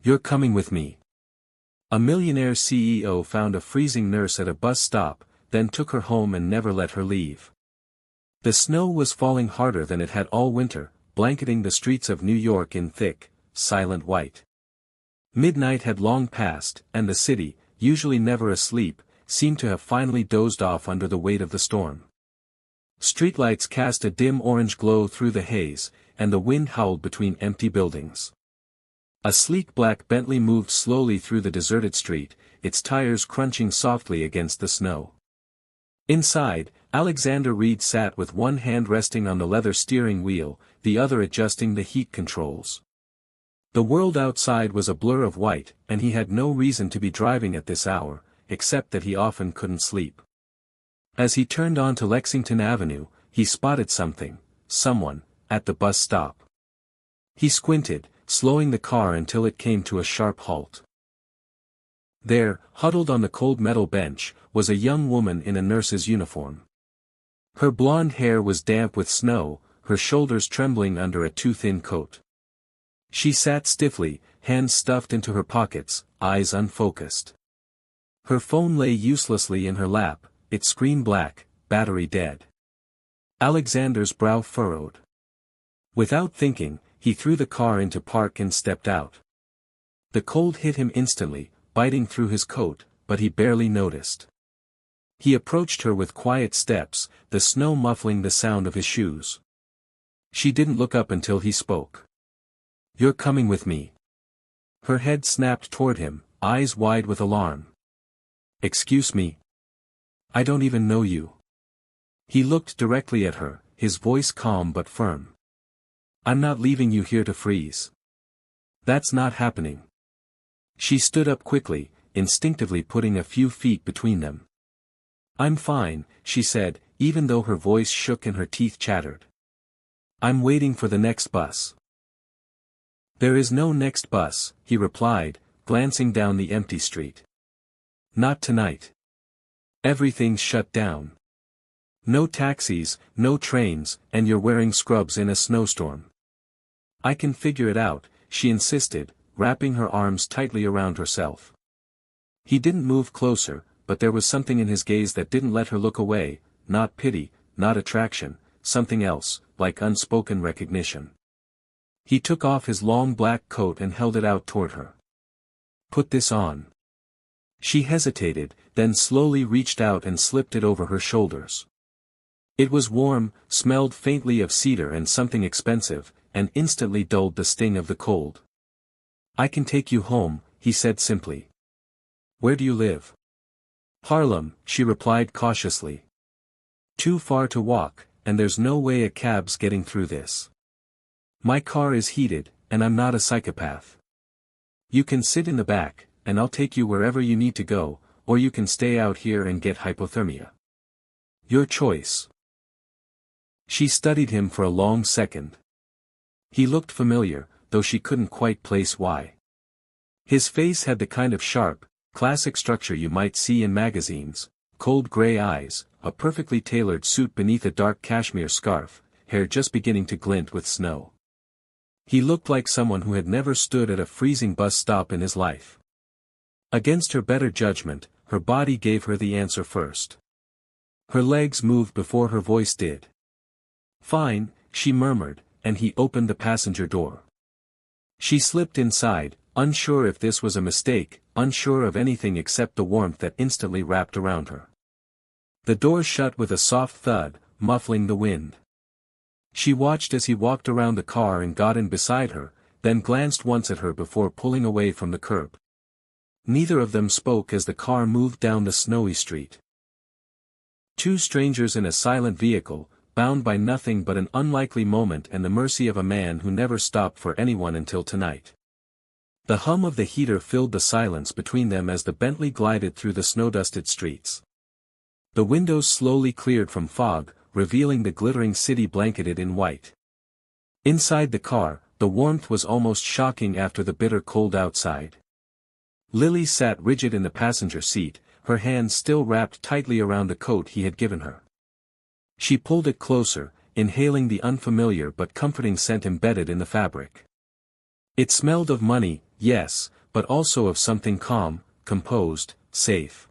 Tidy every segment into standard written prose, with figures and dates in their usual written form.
You're coming with me. A millionaire CEO found a freezing nurse at a bus stop, then took her home and never let her leave. The snow was falling harder than it had all winter, blanketing the streets of New York in thick, silent white. Midnight had long passed, and the city, usually never asleep, seemed to have finally dozed off under the weight of the storm. Streetlights cast a dim orange glow through the haze, and the wind howled between empty buildings. A sleek black Bentley moved slowly through the deserted street, its tires crunching softly against the snow. Inside, Alexander Reed sat with one hand resting on the leather steering wheel, the other adjusting the heat controls. The world outside was a blur of white, and he had no reason to be driving at this hour, except that he often couldn't sleep. As he turned onto Lexington Avenue, he spotted someone, at the bus stop. He squinted, slowing the car until it came to a sharp halt. There, huddled on the cold metal bench, was a young woman in a nurse's uniform. Her blonde hair was damp with snow, her shoulders trembling under a too-thin coat. She sat stiffly, hands stuffed into her pockets, eyes unfocused. Her phone lay uselessly in her lap, its screen black, battery dead. Alexander's brow furrowed. Without thinking, he threw the car into park and stepped out. The cold hit him instantly, biting through his coat, but he barely noticed. He approached her with quiet steps, the snow muffling the sound of his shoes. She didn't look up until he spoke. "You're coming with me." Her head snapped toward him, eyes wide with alarm. "Excuse me? I don't even know you." He looked directly at her, his voice calm but firm. "I'm not leaving you here to freeze. That's not happening." She stood up quickly, instinctively putting a few feet between them. "I'm fine," she said, even though her voice shook and her teeth chattered. "I'm waiting for the next bus." "There is no next bus," he replied, glancing down the empty street. "Not tonight. Everything's shut down. No taxis, no trains, and you're wearing scrubs in a snowstorm." "I can figure it out," she insisted, wrapping her arms tightly around herself. He didn't move closer, but there was something in his gaze that didn't let her look away, not pity, not attraction, something else, like unspoken recognition. He took off his long black coat and held it out toward her. "Put this on." She hesitated, then slowly reached out and slipped it over her shoulders. It was warm, smelled faintly of cedar and something expensive, and instantly dulled the sting of the cold. "I can take you home," he said simply. "Where do you live?" "Harlem," she replied cautiously. "Too far to walk, and there's no way a cab's getting through this. My car is heated, and I'm not a psychopath. You can sit in the back, and I'll take you wherever you need to go, or you can stay out here and get hypothermia. Your choice." She studied him for a long second. He looked familiar, though she couldn't quite place why. His face had the kind of sharp, classic structure you might see in magazines, cold gray eyes, a perfectly tailored suit beneath a dark cashmere scarf, hair just beginning to glint with snow. He looked like someone who had never stood at a freezing bus stop in his life. Against her better judgment, her body gave her the answer first. Her legs moved before her voice did. "Fine," she murmured, and he opened the passenger door. She slipped inside, unsure if this was a mistake, unsure of anything except the warmth that instantly wrapped around her. The door shut with a soft thud, muffling the wind. She watched as he walked around the car and got in beside her, then glanced once at her before pulling away from the curb. Neither of them spoke as the car moved down the snowy street. Two strangers in a silent vehicle, bound by nothing but an unlikely moment and the mercy of a man who never stopped for anyone until tonight. The hum of the heater filled the silence between them as the Bentley glided through the snow-dusted streets. The windows slowly cleared from fog, revealing the glittering city blanketed in white. Inside the car, the warmth was almost shocking after the bitter cold outside. Lily sat rigid in the passenger seat, her hands still wrapped tightly around the coat he had given her. She pulled it closer, inhaling the unfamiliar but comforting scent embedded in the fabric. It smelled of money, yes, but also of something calm, composed, safe.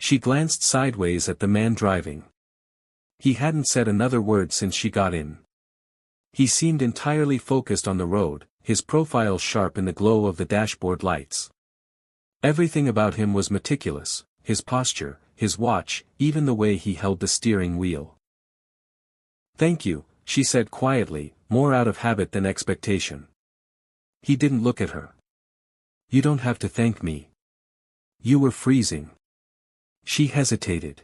She glanced sideways at the man driving. He hadn't said another word since she got in. He seemed entirely focused on the road, his profile sharp in the glow of the dashboard lights. Everything about him was meticulous, his posture, his watch, even the way he held the steering wheel. "Thank you," she said quietly, more out of habit than expectation. He didn't look at her. "You don't have to thank me. You were freezing." She hesitated.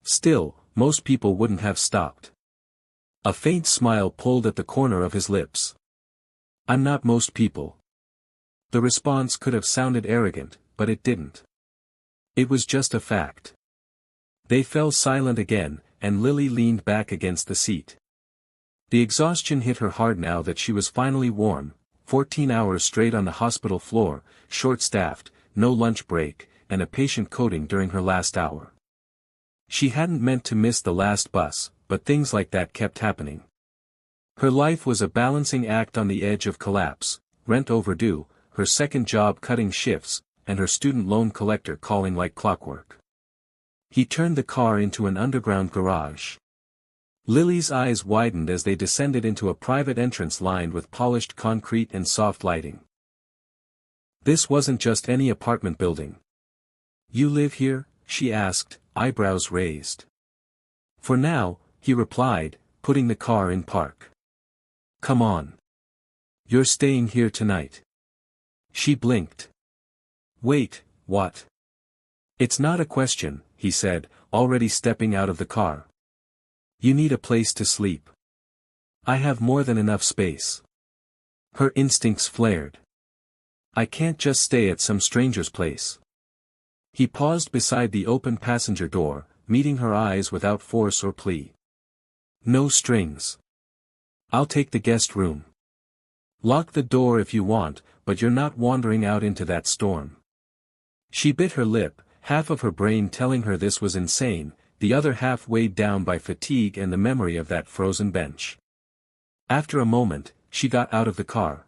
Still, most people wouldn't have stopped. A faint smile pulled at the corner of his lips. "I'm not most people." The response could have sounded arrogant, but it didn't. It was just a fact. They fell silent again, and Lily leaned back against the seat. The exhaustion hit her hard now that she was finally warm, 14 hours straight on the hospital floor, short-staffed, no lunch break, and a patient coding during her last hour. She hadn't meant to miss the last bus, but things like that kept happening. Her life was a balancing act on the edge of collapse, rent overdue, her second job cutting shifts, and her student loan collector calling like clockwork. He turned the car into an underground garage. Lily's eyes widened as they descended into a private entrance lined with polished concrete and soft lighting. This wasn't just any apartment building. "You live here?" she asked, eyebrows raised. "For now," he replied, putting the car in park. "Come on. You're staying here tonight." She blinked. "Wait, what?" "It's not a question," he said, already stepping out of the car. "You need a place to sleep." "I have more than enough space." Her instincts flared. "I can't just stay at some stranger's place." He paused beside the open passenger door, meeting her eyes without force or plea. "No strings. I'll take the guest room. Lock the door if you want, but you're not wandering out into that storm." She bit her lip, half of her brain telling her this was insane, the other half weighed down by fatigue and the memory of that frozen bench. After a moment, she got out of the car.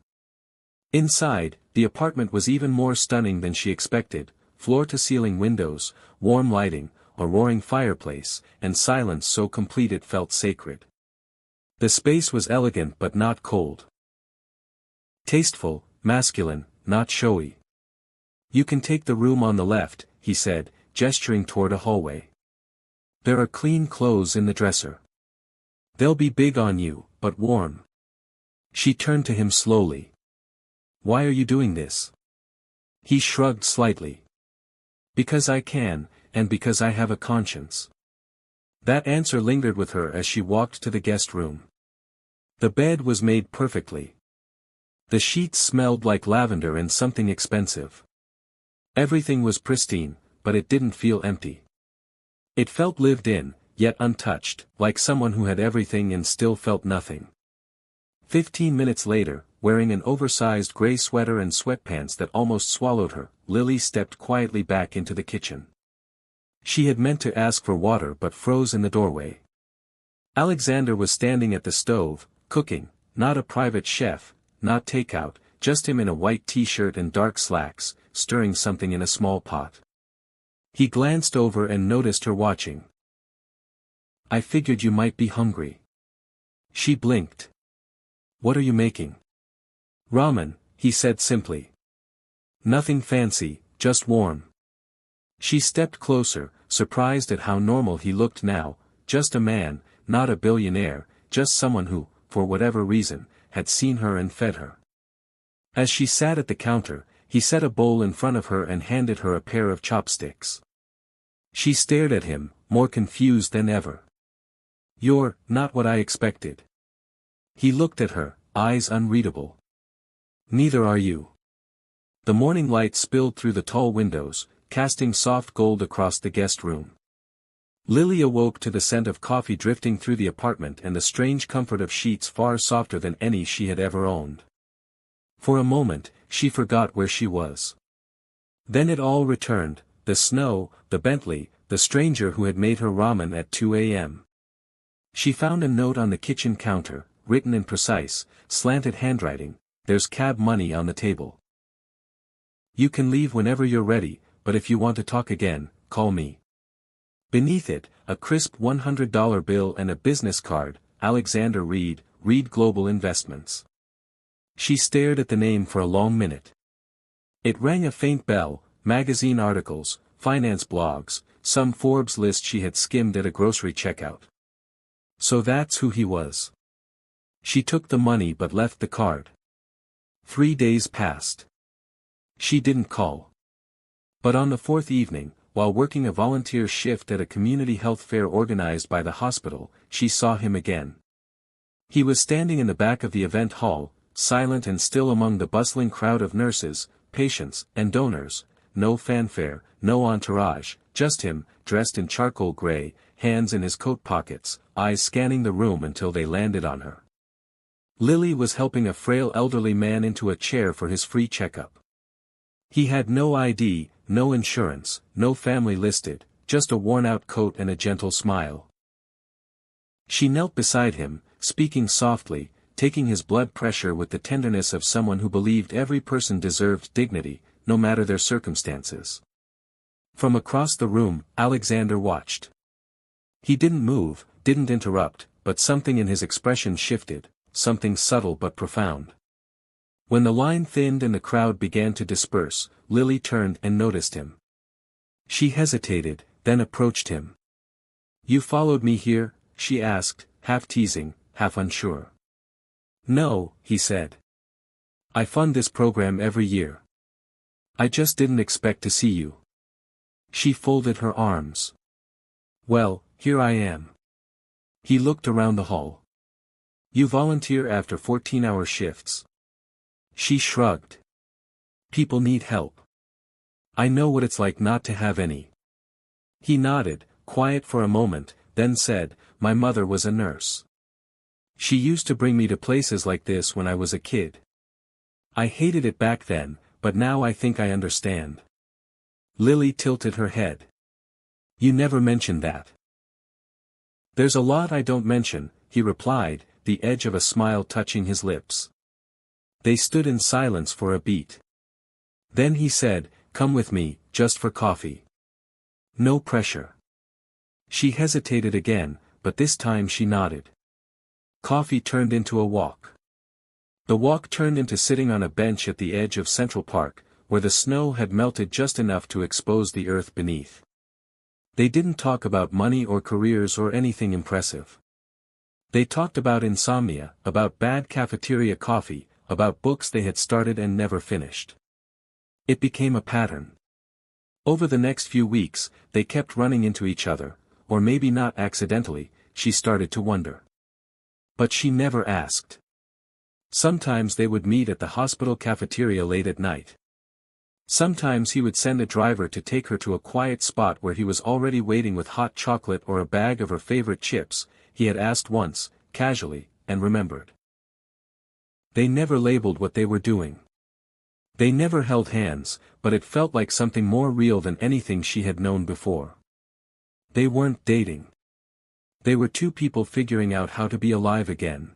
Inside, the apartment was even more stunning than she expected, floor-to-ceiling windows, warm lighting, a roaring fireplace, and silence so complete it felt sacred. The space was elegant but not cold. Tasteful, masculine, not showy. "You can take the room on the left," he said, gesturing toward a hallway. "There are clean clothes in the dresser. They'll be big on you, but warm." She turned to him slowly. "Why are you doing this?" He shrugged slightly. "Because I can, and because I have a conscience." That answer lingered with her as she walked to the guest room. The bed was made perfectly. The sheets smelled like lavender and something expensive. Everything was pristine, but it didn't feel empty. It felt lived in, yet untouched, like someone who had everything and still felt nothing. 15 minutes later, wearing an oversized gray sweater and sweatpants that almost swallowed her, Lily stepped quietly back into the kitchen. She had meant to ask for water but froze in the doorway. Alexander was standing at the stove, cooking, not a private chef, not takeout, just him in a white t-shirt and dark slacks, stirring something in a small pot. He glanced over and noticed her watching. "I figured you might be hungry." She blinked. "What are you making?" "Ramen," he said simply. "Nothing fancy, just warm." She stepped closer, surprised at how normal he looked now, just a man, not a billionaire, just someone who, for whatever reason, had seen her and fed her. As she sat at the counter, he set a bowl in front of her and handed her a pair of chopsticks. She stared at him, more confused than ever. "You're not what I expected." He looked at her, eyes unreadable. "Neither are you." The morning light spilled through the tall windows, casting soft gold across the guest room. Lily awoke to the scent of coffee drifting through the apartment and the strange comfort of sheets far softer than any she had ever owned. For a moment, she forgot where she was. Then it all returned, the snow, the Bentley, the stranger who had made her ramen at 2 a.m. She found a note on the kitchen counter, written in precise, slanted handwriting, "There's cab money on the table." You can leave whenever you're ready, but if you want to talk again, call me. Beneath it, a crisp $100 bill and a business card, Alexander Reed, Reed Global Investments. She stared at the name for a long minute. It rang a faint bell, magazine articles, finance blogs, some Forbes list she had skimmed at a grocery checkout. So that's who he was. She took the money but left the card. 3 days passed. She didn't call. But on the fourth evening, while working a volunteer shift at a community health fair organized by the hospital, she saw him again. He was standing in the back of the event hall, silent and still among the bustling crowd of nurses, patients, and donors. No fanfare, no entourage, just him, dressed in charcoal gray, hands in his coat pockets, eyes scanning the room until they landed on her. Lily was helping a frail elderly man into a chair for his free checkup. He had no ID, no insurance, no family listed, just a worn-out coat and a gentle smile. She knelt beside him, speaking softly, taking his blood pressure with the tenderness of someone who believed every person deserved dignity, no matter their circumstances. From across the room, Alexander watched. He didn't move, didn't interrupt, but something in his expression shifted, something subtle but profound. When the line thinned and the crowd began to disperse, Lily turned and noticed him. She hesitated, then approached him. "You followed me here?" she asked, half teasing, half unsure. "No," he said. "I fund this program every year. I just didn't expect to see you." She folded her arms. "Well, here I am." He looked around the hall. "You volunteer after 14-hour shifts?" She shrugged. "People need help. I know what it's like not to have any." He nodded, quiet for a moment, then said, "My mother was a nurse. She used to bring me to places like this when I was a kid. I hated it back then, but now I think I understand." Lily tilted her head. "You never mentioned that." "There's a lot I don't mention," he replied, the edge of a smile touching his lips. They stood in silence for a beat. Then he said, "Come with me, just for coffee. No pressure." She hesitated again, but this time she nodded. Coffee turned into a walk. The walk turned into sitting on a bench at the edge of Central Park, where the snow had melted just enough to expose the earth beneath. They didn't talk about money or careers or anything impressive. They talked about insomnia, about bad cafeteria coffee, about books they had started and never finished. It became a pattern. Over the next few weeks, they kept running into each other, or maybe not accidentally, she started to wonder. But she never asked. Sometimes they would meet at the hospital cafeteria late at night. Sometimes he would send a driver to take her to a quiet spot where he was already waiting with hot chocolate or a bag of her favorite chips. He had asked once, casually, and remembered. They never labeled what they were doing. They never held hands, but it felt like something more real than anything she had known before. They weren't dating. They were two people figuring out how to be alive again.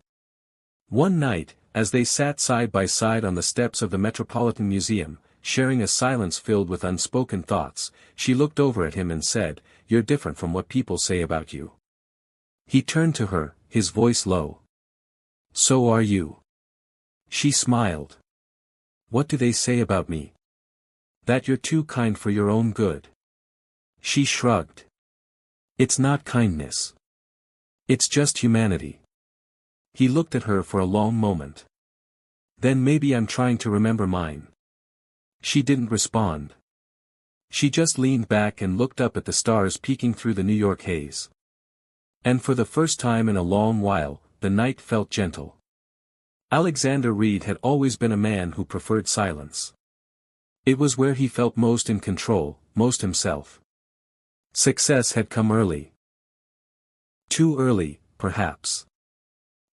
One night, as they sat side by side on the steps of the Metropolitan Museum, sharing a silence filled with unspoken thoughts, she looked over at him and said, "You're different from what people say about you." He turned to her, his voice low. "So are you." She smiled. "What do they say about me?" "That you're too kind for your own good." She shrugged. "It's not kindness. It's just humanity." He looked at her for a long moment. "Then maybe I'm trying to remember mine." She didn't respond. She just leaned back and looked up at the stars peeking through the New York haze. And for the first time in a long while, the night felt gentle. Alexander Reed had always been a man who preferred silence. It was where he felt most in control, most himself. Success had come early. Too early, perhaps.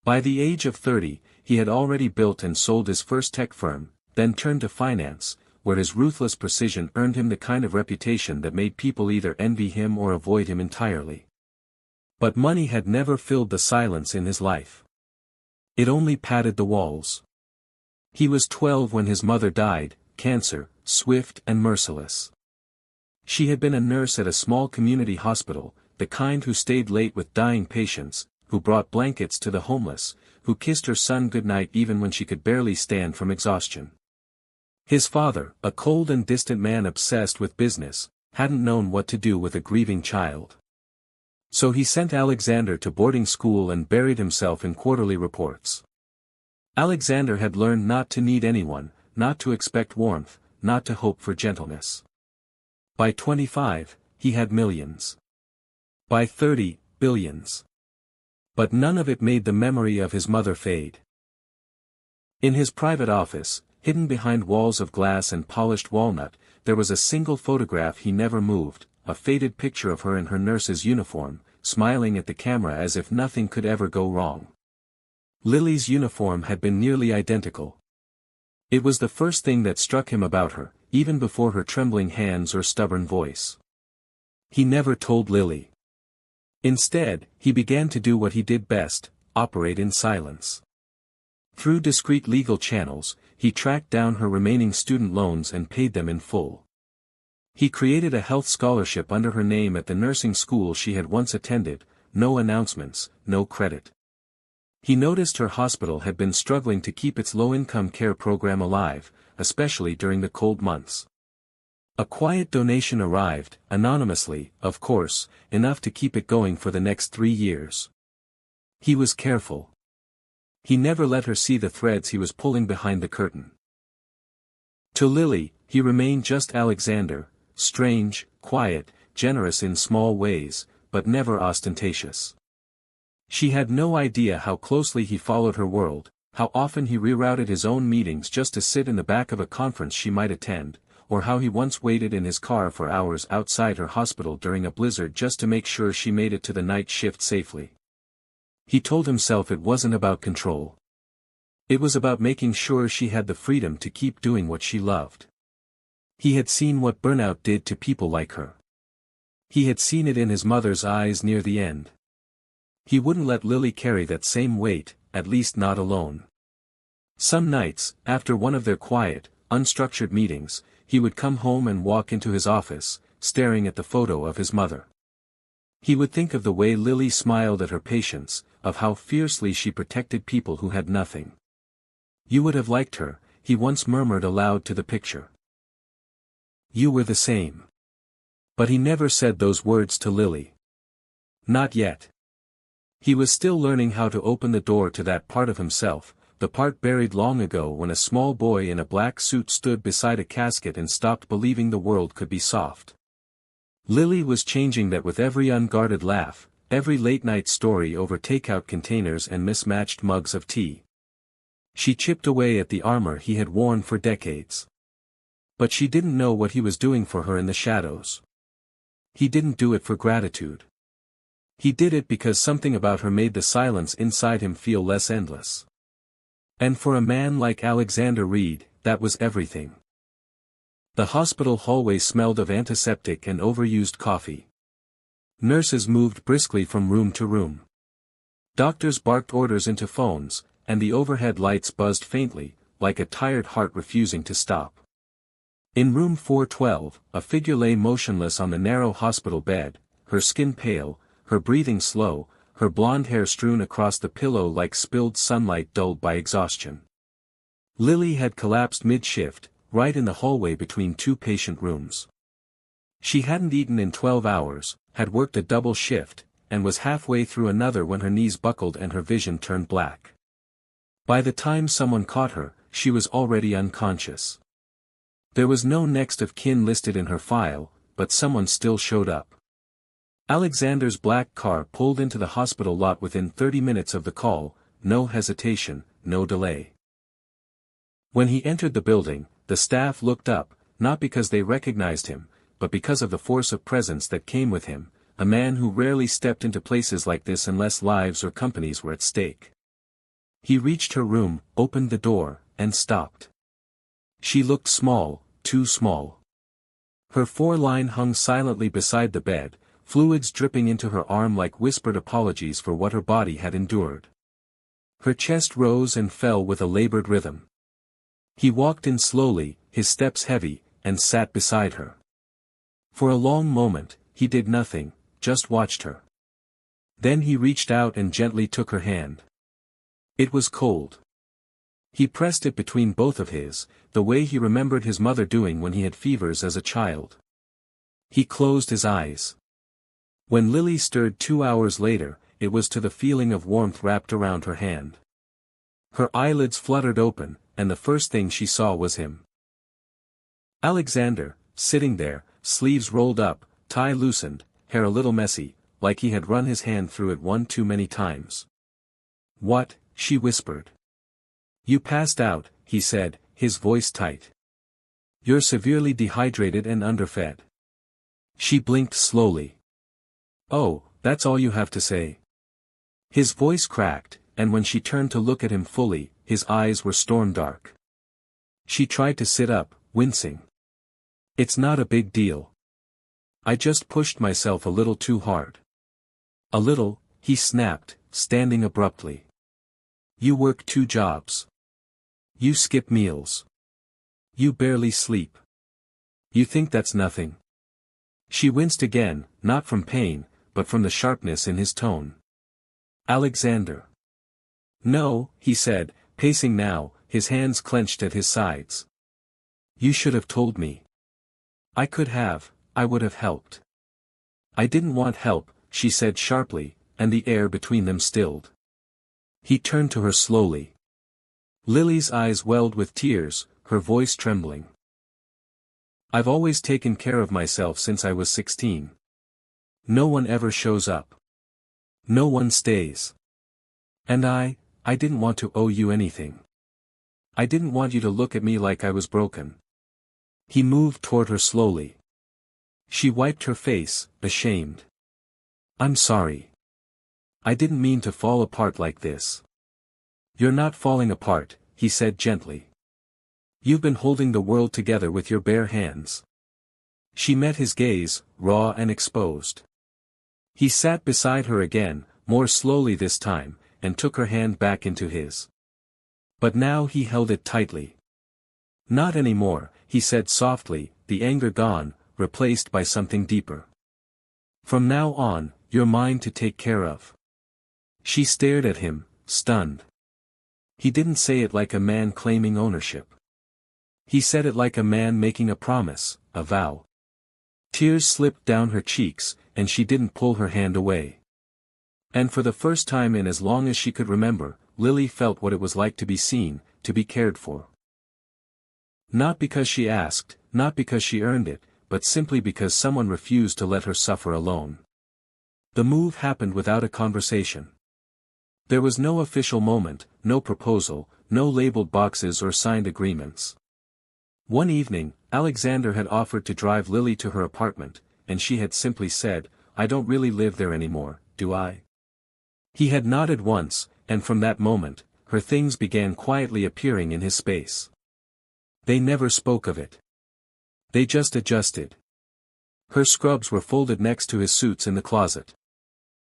By the age of 30, he had already built and sold his first tech firm, then turned to finance, where his ruthless precision earned him the kind of reputation that made people either envy him or avoid him entirely. But money had never filled the silence in his life. It only padded the walls. He was 12 when his mother died, cancer, swift and merciless. She had been a nurse at a small community hospital, the kind who stayed late with dying patients, who brought blankets to the homeless, who kissed her son goodnight even when she could barely stand from exhaustion. His father, a cold and distant man obsessed with business, hadn't known what to do with a grieving child. So he sent Alexander to boarding school and buried himself in quarterly reports. Alexander had learned not to need anyone, not to expect warmth, not to hope for gentleness. By 25, he had millions. By 30, billions. But none of it made the memory of his mother fade. In his private office, hidden behind walls of glass and polished walnut, there was a single photograph he never moved, a faded picture of her in her nurse's uniform, smiling at the camera as if nothing could ever go wrong. Lily's uniform had been nearly identical. It was the first thing that struck him about her, even before her trembling hands or stubborn voice. He never told Lily. Instead, he began to do what he did best, operate in silence. Through discreet legal channels, he tracked down her remaining student loans and paid them in full. He created a health scholarship under her name at the nursing school she had once attended, no announcements, no credit. He noticed her hospital had been struggling to keep its low-income care program alive, especially during the cold months. A quiet donation arrived, anonymously, of course, enough to keep it going for the next 3 years. He was careful. He never let her see the threads he was pulling behind the curtain. To Lily, he remained just Alexander, strange, quiet, generous in small ways, but never ostentatious. She had no idea how closely he followed her world, how often he rerouted his own meetings just to sit in the back of a conference she might attend, or how he once waited in his car for hours outside her hospital during a blizzard just to make sure she made it to the night shift safely. He told himself it wasn't about control. It was about making sure she had the freedom to keep doing what she loved. He had seen what burnout did to people like her. He had seen it in his mother's eyes near the end. He wouldn't let Lily carry that same weight, at least not alone. Some nights, after one of their quiet, unstructured meetings, he would come home and walk into his office, staring at the photo of his mother. He would think of the way Lily smiled at her patients, of how fiercely she protected people who had nothing. "You would have liked her," he once murmured aloud to the picture. "You were the same." But he never said those words to Lily. Not yet. He was still learning how to open the door to that part of himself, the part buried long ago when a small boy in a black suit stood beside a casket and stopped believing the world could be soft. Lily was changing that with every unguarded laugh, every late-night story over takeout containers and mismatched mugs of tea. She chipped away at the armor he had worn for decades. But she didn't know what he was doing for her in the shadows. He didn't do it for gratitude. He did it because something about her made the silence inside him feel less endless. And for a man like Alexander Reed, that was everything. The hospital hallway smelled of antiseptic and overused coffee. Nurses moved briskly from room to room. Doctors barked orders into phones, and the overhead lights buzzed faintly, like a tired heart refusing to stop. In room 412, a figure lay motionless on the narrow hospital bed, her skin pale, her breathing slow, her blonde hair strewn across the pillow like spilled sunlight dulled by exhaustion. Lily had collapsed mid-shift, right in the hallway between 2 patient rooms. She hadn't eaten in 12 hours, had worked a double shift, and was halfway through another when her knees buckled and her vision turned black. By the time someone caught her, she was already unconscious. There was no next of kin listed in her file, but someone still showed up. Alexander's black car pulled into the hospital lot within 30 minutes of the call, no hesitation, no delay. When he entered the building, the staff looked up, not because they recognized him, but because of the force of presence that came with him, a man who rarely stepped into places like this unless lives or companies were at stake. He reached her room, opened the door, and stopped. She looked small, too small. Her foreline hung silently beside the bed, fluids dripping into her arm like whispered apologies for what her body had endured. Her chest rose and fell with a labored rhythm. He walked in slowly, his steps heavy, and sat beside her. For a long moment, he did nothing, just watched her. Then he reached out and gently took her hand. It was cold. He pressed it between both of his, the way he remembered his mother doing when he had fevers as a child. He closed his eyes. When Lily stirred 2 hours later, it was to the feeling of warmth wrapped around her hand. Her eyelids fluttered open, and the first thing she saw was him. Alexander, sitting there, sleeves rolled up, tie loosened, hair a little messy, like he had run his hand through it one too many times. "What?" she whispered. "You passed out," he said, his voice tight. "You're severely dehydrated and underfed." She blinked slowly. "Oh, that's all you have to say?" His voice cracked, and when she turned to look at him fully, his eyes were storm-dark. She tried to sit up, wincing. "It's not a big deal. I just pushed myself a little too hard." "A little," he snapped, standing abruptly. "You work 2 jobs. You skip meals. You barely sleep. You think that's nothing?" She winced again, not from pain, but from the sharpness in his tone. "Alexander." "No," he said, pacing now, his hands clenched at his sides. "You should have told me. I could have, I would have helped." "I didn't want help," she said sharply, and the air between them stilled. He turned to her slowly. Lily's eyes welled with tears, her voice trembling. "I've always taken care of myself since I was 16. No one ever shows up. No one stays. And I didn't want to owe you anything. I didn't want you to look at me like I was broken." He moved toward her slowly. She wiped her face, ashamed. "I'm sorry. I didn't mean to fall apart like this." "You're not falling apart," he said gently. "You've been holding the world together with your bare hands." She met his gaze, raw and exposed. He sat beside her again, more slowly this time, and took her hand back into his. But now he held it tightly. "Not anymore," he said softly, the anger gone, replaced by something deeper. "From now on, you're mine to take care of." She stared at him, stunned. He didn't say it like a man claiming ownership. He said it like a man making a promise, a vow. Tears slipped down her cheeks, and she didn't pull her hand away. And for the first time in as long as she could remember, Lily felt what it was like to be seen, to be cared for. Not because she asked, not because she earned it, but simply because someone refused to let her suffer alone. The move happened without a conversation. There was no official moment, no proposal, no labeled boxes or signed agreements. One evening, Alexander had offered to drive Lily to her apartment, and she had simply said, "I don't really live there anymore, do I?" He had nodded once, and from that moment, her things began quietly appearing in his space. They never spoke of it. They just adjusted. Her scrubs were folded next to his suits in the closet.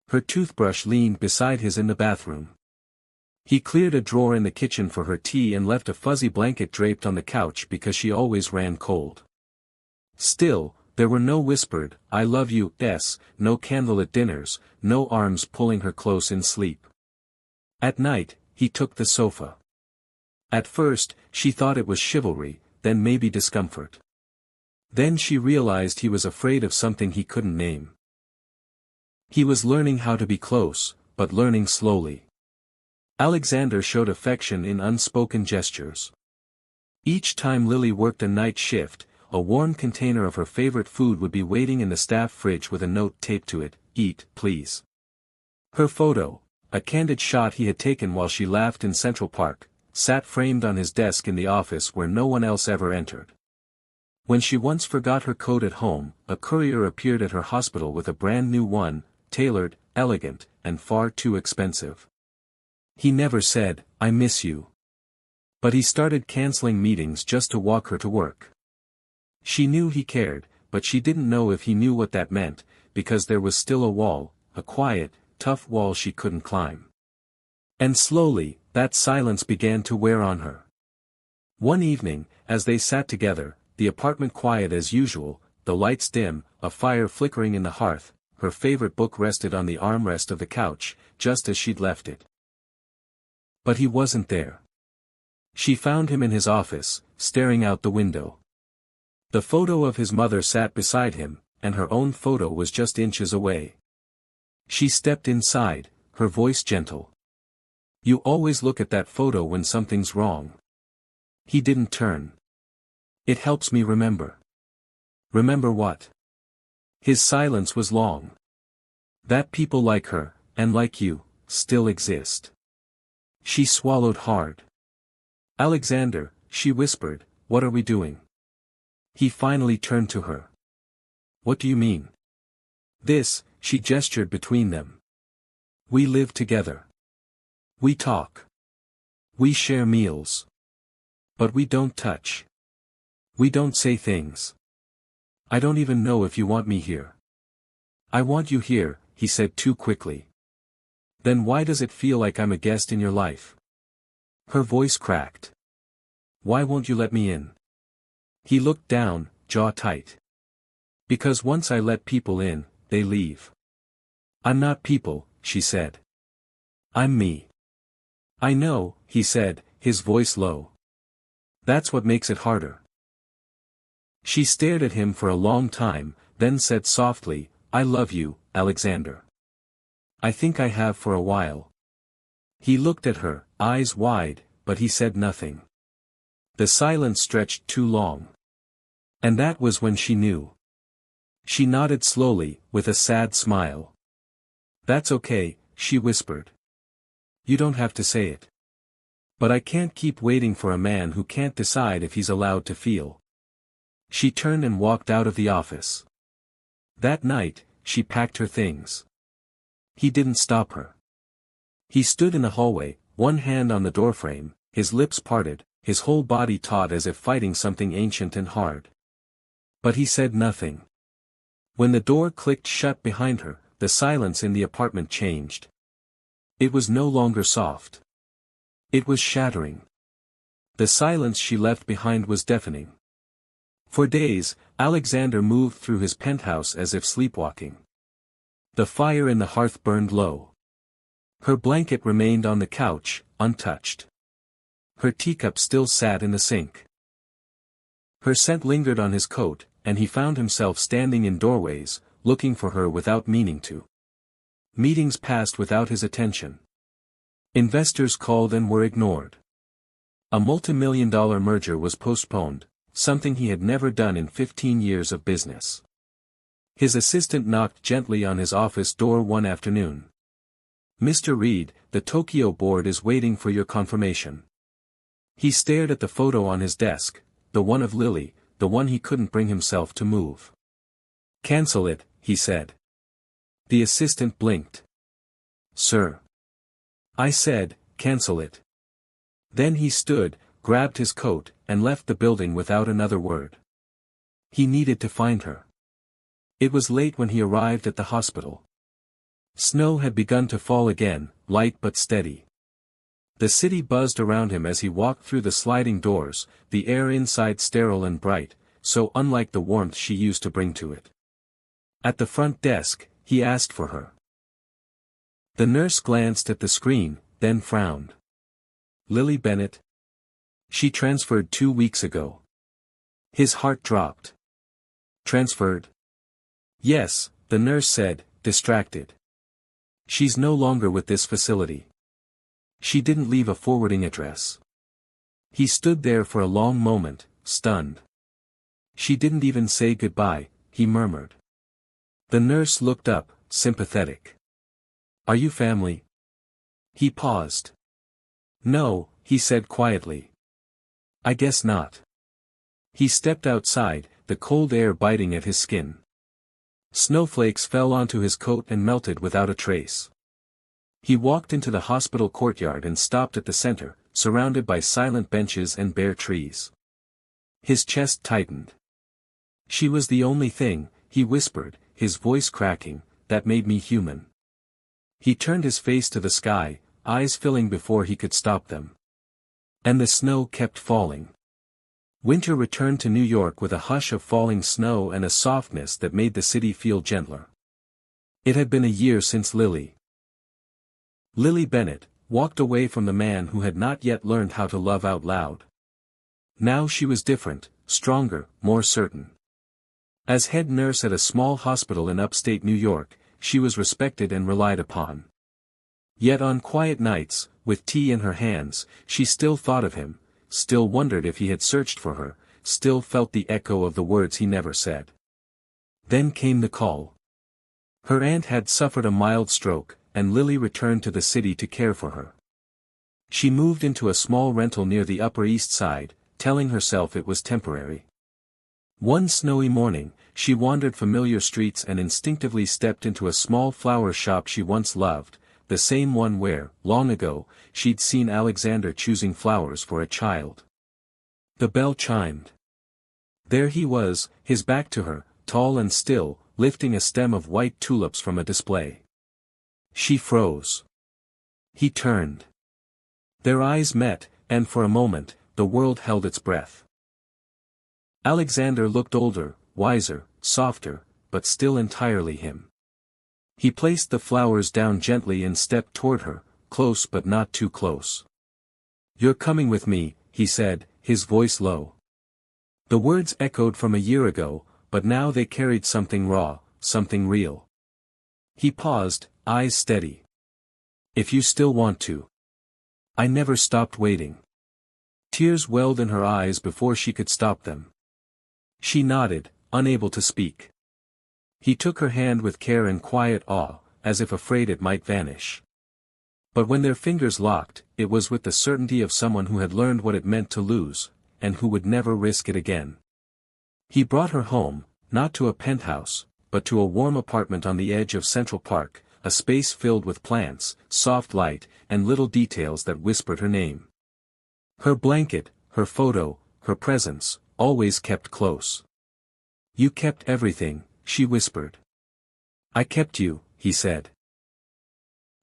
Her toothbrush leaned beside his in the bathroom. He cleared a drawer in the kitchen for her tea and left a fuzzy blanket draped on the couch because she always ran cold. Still, there were no whispered, "I love you," no candlelit dinners, no arms pulling her close in sleep. At night, he took the sofa. At first, she thought it was chivalry, then maybe discomfort. Then she realized he was afraid of something he couldn't name. He was learning how to be close, but learning slowly. Alexander showed affection in unspoken gestures. Each time Lily worked a night shift, a warm container of her favorite food would be waiting in the staff fridge with a note taped to it, "Eat, please." Her photo, a candid shot he had taken while she laughed in Central Park, sat framed on his desk in the office where no one else ever entered. When she once forgot her coat at home, a courier appeared at her hospital with a brand new one, tailored, elegant, and far too expensive. He never said, "I miss you." But he started canceling meetings just to walk her to work. She knew he cared, but she didn't know if he knew what that meant, because there was still a wall, a quiet, tough wall she couldn't climb. And slowly, that silence began to wear on her. One evening, as they sat together, the apartment quiet as usual, the lights dim, a fire flickering in the hearth. Her favorite book rested on the armrest of the couch, just as she'd left it. But he wasn't there. She found him in his office, staring out the window. The photo of his mother sat beside him, and her own photo was just inches away. She stepped inside, her voice gentle. "You always look at that photo when something's wrong." He didn't turn. "It helps me remember." "Remember what?" His silence was long. "That people like her, and like you, still exist." She swallowed hard. "Alexander," she whispered, "what are we doing?" He finally turned to her. "What do you mean?" "This," she gestured between them. "We live together. We talk. We share meals. But we don't touch. We don't say things. I don't even know if you want me here." "I want you here," he said too quickly. "Then why does it feel like I'm a guest in your life?" Her voice cracked. "Why won't you let me in?" He looked down, jaw tight. "Because once I let people in, they leave." "I'm not people," she said. "I'm me." "I know," he said, his voice low. "That's what makes it harder." She stared at him for a long time, then said softly, "I love you, Alexander. I think I have for a while." He looked at her, eyes wide, but he said nothing. The silence stretched too long. And that was when she knew. She nodded slowly, with a sad smile. "That's okay," she whispered. "You don't have to say it. But I can't keep waiting for a man who can't decide if he's allowed to feel." She turned and walked out of the office. That night, she packed her things. He didn't stop her. He stood in the hallway, one hand on the doorframe, his lips parted, his whole body taut as if fighting something ancient and hard. But he said nothing. When the door clicked shut behind her, the silence in the apartment changed. It was no longer soft. It was shattering. The silence she left behind was deafening. For days, Alexander moved through his penthouse as if sleepwalking. The fire in the hearth burned low. Her blanket remained on the couch, untouched. Her teacup still sat in the sink. Her scent lingered on his coat, and he found himself standing in doorways, looking for her without meaning to. Meetings passed without his attention. Investors called and were ignored. A multimillion-dollar merger was postponed, something he had never done in 15 years of business. His assistant knocked gently on his office door one afternoon. "Mr. Reed, the Tokyo board is waiting for your confirmation." He stared at the photo on his desk, the one of Lily, the one he couldn't bring himself to move. "Cancel it," he said. The assistant blinked. "Sir." "I said, cancel it." Then he stood, grabbed his coat, and left the building without another word. He needed to find her. It was late when he arrived at the hospital. Snow had begun to fall again, light but steady. The city buzzed around him as he walked through the sliding doors, the air inside sterile and bright, so unlike the warmth she used to bring to it. At the front desk, he asked for her. The nurse glanced at the screen, then frowned. "Lily Bennett? She transferred 2 weeks ago." His heart dropped. "Transferred?" "Yes," the nurse said, distracted. "She's no longer with this facility. She didn't leave a forwarding address." He stood there for a long moment, stunned. "She didn't even say goodbye," he murmured. The nurse looked up, sympathetic. "Are you family?" He paused. "No," he said quietly. "I guess not." He stepped outside, the cold air biting at his skin. Snowflakes fell onto his coat and melted without a trace. He walked into the hospital courtyard and stopped at the center, surrounded by silent benches and bare trees. His chest tightened. "She was the only thing," he whispered, his voice cracking, "that made me human." He turned his face to the sky, eyes filling before he could stop them. And the snow kept falling. Winter returned to New York with a hush of falling snow and a softness that made the city feel gentler. It had been a year since Lily Bennett walked away from the man who had not yet learned how to love out loud. Now she was different, stronger, more certain. As head nurse at a small hospital in upstate New York, she was respected and relied upon. Yet on quiet nights, with tea in her hands, she still thought of him, still wondered if he had searched for her, still felt the echo of the words he never said. Then came the call. Her aunt had suffered a mild stroke, and Lily returned to the city to care for her. She moved into a small rental near the Upper East Side, telling herself it was temporary. One snowy morning, she wandered familiar streets and instinctively stepped into a small flower shop she once loved, the same one where, long ago, she'd seen Alexander choosing flowers for a child. The bell chimed. There he was, his back to her, tall and still, lifting a stem of white tulips from a display. She froze. He turned. Their eyes met, and for a moment, the world held its breath. Alexander looked older, wiser, softer, but still entirely him. He placed the flowers down gently and stepped toward her, close but not too close. "You're coming with me," he said, his voice low. The words echoed from a year ago, but now they carried something raw, something real. He paused, eyes steady. "If you still want to." "I never stopped waiting." Tears welled in her eyes before she could stop them. She nodded, unable to speak. He took her hand with care and quiet awe, as if afraid it might vanish. But when their fingers locked, it was with the certainty of someone who had learned what it meant to lose, and who would never risk it again. He brought her home, not to a penthouse, but to a warm apartment on the edge of Central Park, a space filled with plants, soft light, and little details that whispered her name. Her blanket, her photo, her presence, always kept close. "You kept everything," she whispered. "I kept you," he said.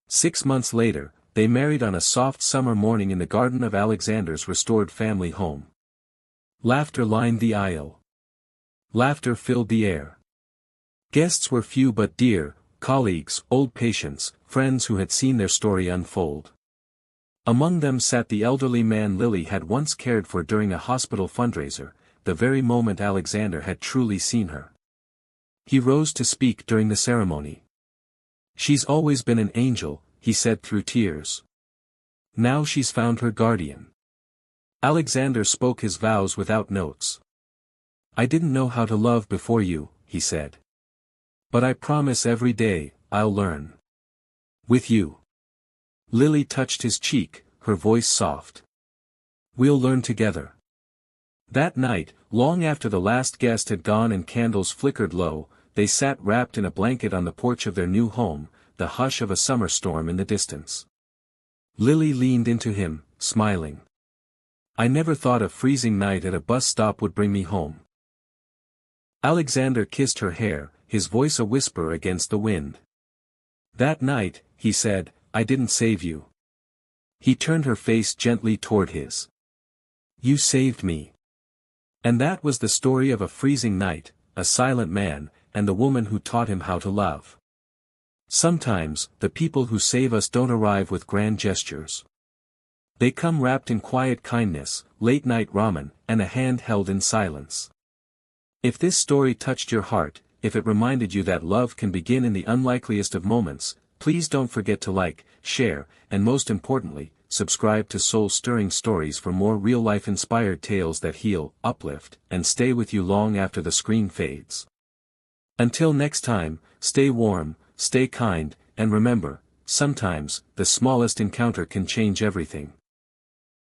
6 months later, they married on a soft summer morning in the garden of Alexander's restored family home. Laughter lined the aisle. Laughter filled the air. Guests were few but dear, colleagues, old patients, friends who had seen their story unfold. Among them sat the elderly man Lily had once cared for during a hospital fundraiser, the very moment Alexander had truly seen her. He rose to speak during the ceremony. "She's always been an angel," he said through tears. "Now she's found her guardian." Alexander spoke his vows without notes. "I didn't know how to love before you," he said. "But I promise every day, I'll learn. With you." Lily touched his cheek, her voice soft. "We'll learn together." That night, long after the last guest had gone and candles flickered low, they sat wrapped in a blanket on the porch of their new home, the hush of a summer storm in the distance. Lily leaned into him, smiling. "I never thought a freezing night at a bus stop would bring me home." Alexander kissed her hair, his voice a whisper against the wind. "That night," he said, "I didn't save you." He turned her face gently toward his. "You saved me." And that was the story of a freezing night, a silent man, and the woman who taught him how to love. Sometimes, the people who save us don't arrive with grand gestures. They come wrapped in quiet kindness, late-night ramen, and a hand held in silence. If this story touched your heart, if it reminded you that love can begin in the unlikeliest of moments, please don't forget to like, share, and most importantly, subscribe to Soul-Stirring Stories for more real-life inspired tales that heal, uplift, and stay with you long after the screen fades. Until next time, stay warm, stay kind, and remember, sometimes, the smallest encounter can change everything.